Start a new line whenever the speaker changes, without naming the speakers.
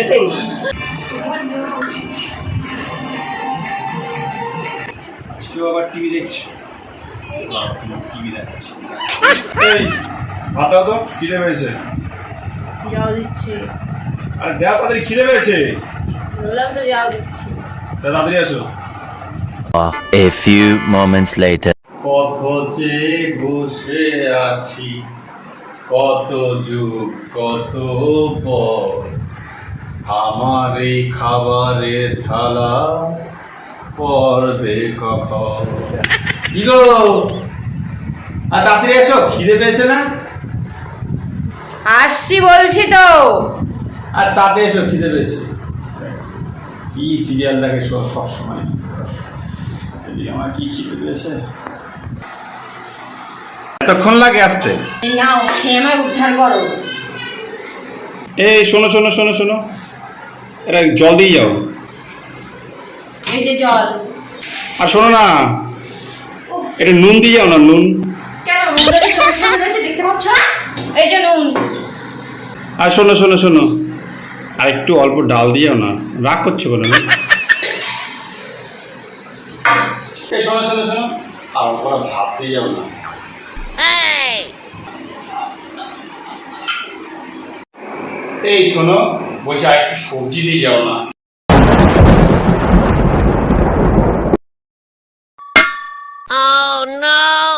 এটাই
কেউ আবার টিভি দেখছো? টিভি দেখাচ্ছি। এই ভাত দাও তো, খিদে পেয়েছে।
যাও দিচ্ছি।
আর দেওয়া তাড়াতাড়ি, খিদে পেয়েছে।
বললাম তো যাও দিচ্ছি।
তাড়াতাড়ি আসো।
A few moments later.
কত যে বসে আছি, কত যুগ কত পর, আমার এই খাবারের থালা পড়বে কখন। কি গো, আর তাড়াতাড়ি এসো, খিদে পেয়েছে না?
আসছি বলছি তো।
আর তাতে এসো, খিদে পেয়েছে। কি সিরিয়াল লাগে সব সময়, আমার কি খিদে পেয়েছে। এতক্ষণ লাগে আসতে?
নাও খেয়ে আমায় উদ্ধার করো।
এই শোনো শোনো শোনো শোনো, এটা জল দিয়ে যাও।
এই যে জল।
আর শোনো না, এটা নুন দিয়ে যাও না, নুন।
কেন নুনটা যে চোখের সামনে রয়েছে দেখতে পাচ্ছ না? এই যে নুন।
আর শোনো শোনো শোনো, আর একটু অল্প ডাল দিয়েও না, রাগ করছো বলো না। এই শোনো শোনো শোনো, আর অল্প ভাত দিয়ে যাও না। এই শোনো, বলছি আর একটু সবজি দিয়ে যাও না।
Oh no!